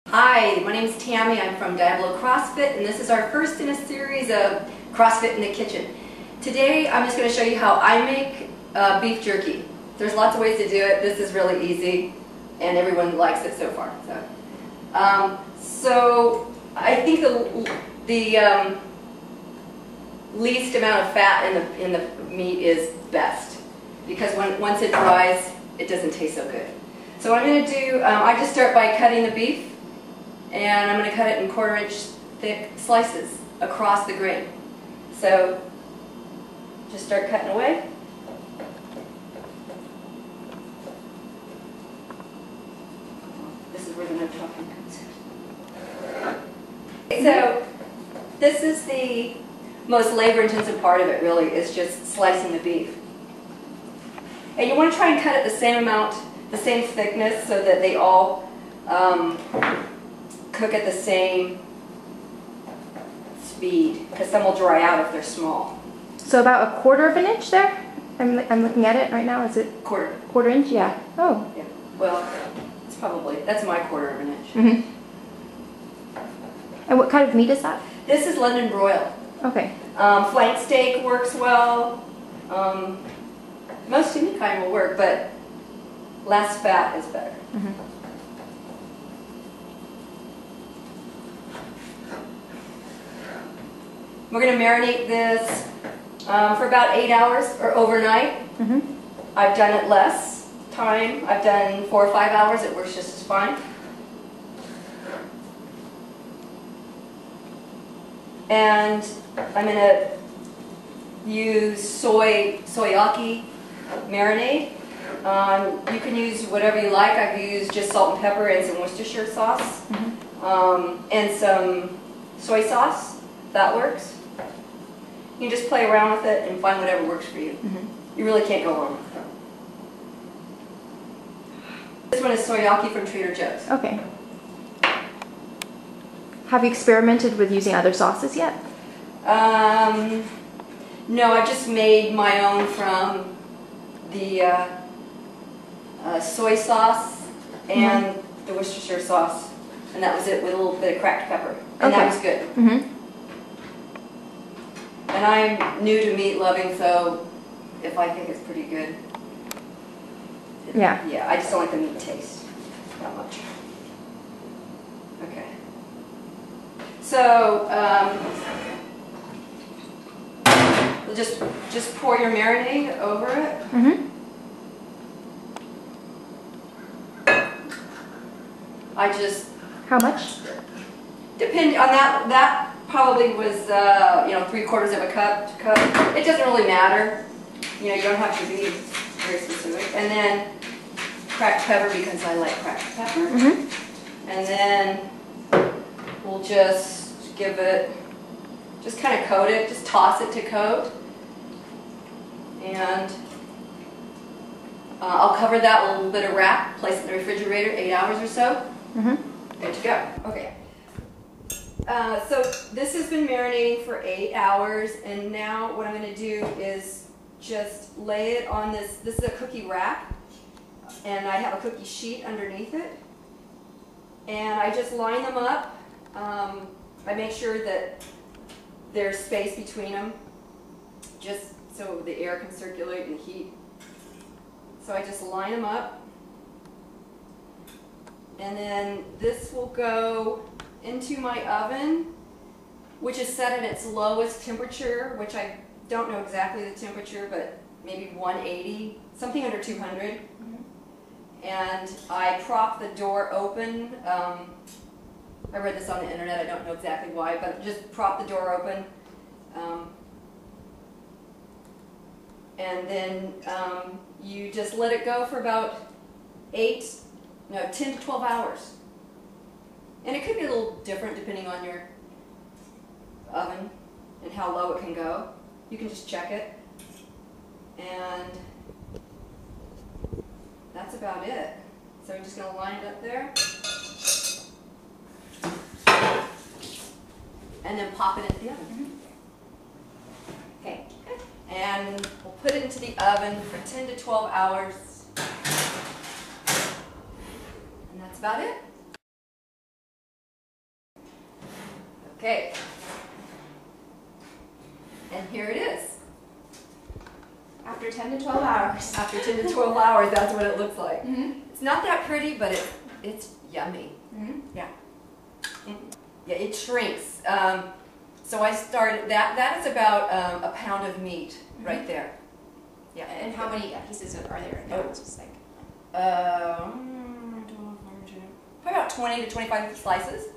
Hi, my name is Tami. I'm from CrossFit, and this is our first in a series of CrossFit in the kitchen. Today, I'm just going to show you how I make beef jerky. There's lots of ways to do it. This is really easy, and everyone likes it so far. So I think the least amount of fat in the meat is best, because once it dries, it doesn't taste so good. So what I'm going to do, I just start by cutting the beef. And I'm going to cut it in 1/4 inch thick slices across the grain. So just start cutting away. This is where the no talking comes in. So this is the most labor intensive part of it, really, is just slicing the beef. And you want to try and cut it the same amount, the same thickness, so that they all cook at the same speed, because some will dry out if they're small. So about 1/4 inch there? I'm looking at it right now. Is it 1/4 inch? Yeah. Oh. Yeah. Well, it's probably, that's my 1/4 inch. Mm-hmm. And what kind of meat is that? This is London broil. Okay. Flank steak works well. Most any kind will work, but less fat is better. Mm-hmm. We're going to marinate this for about 8 hours or overnight. Mm-hmm. I've done it less time. I've done 4 or 5 hours. It works just as fine. And I'm going to use soyaki marinade. You can use whatever you like. I've used just salt and pepper and some Worcestershire sauce, and some soy sauce. That works. You can just play around with it and find whatever works for you. You really can't go wrong with it. This one is soyaki from Trader Joe's. Okay. Have you experimented with using other sauces yet? No, I just made my own from the soy sauce and the Worcestershire sauce, and that was it, with a little bit of cracked pepper, and that was good. And I'm new to meat loving, so if I think it's pretty good, yeah, I just don't like the meat taste that much. Okay. So just pour your marinade over it. How much? Depending on that probably was 3/4 of a cup. It doesn't really matter. You don't have to be very specific. And then cracked pepper, because I like cracked pepper. And then we'll just give it, just kind of coat it, just toss it to coat. And I'll cover that with a little bit of wrap, place it in the refrigerator, 8 hours or so. Good to go. Okay. So this has been marinating for 8 hours, and now what I'm going to do is just lay it on this. This is a cookie wrap, and I have a cookie sheet underneath it. And I just line them up. I make sure that there's space between them, just so the air can circulate and heat. So I just line them up. And then this will go into my oven, which is set at its lowest temperature, which I don't know exactly the temperature, but maybe 180, something under 200. And I prop the door open. I read this on the internet, I don't know exactly why, but just prop the door open. And then you just let it go for about 10 to 12 hours. And it could be a little different depending on your oven and how low it can go. You can just check it. And that's about it. So I'm just going to line it up there. And then pop it into the oven. Okay. And we'll put it into the oven for 10 to 12 hours. And that's about it. Okay. And here it is. After 10 to 12 hours. After 10 to 12 hours, that's what it looks like. Mm-hmm. It's not that pretty, but it's yummy. Mm-hmm. Yeah. Yeah, it shrinks. So I started, that is about a pound of meat right there. Yeah. And how many pieces are there now? Oh. Just like Probably about 20 to 25 slices.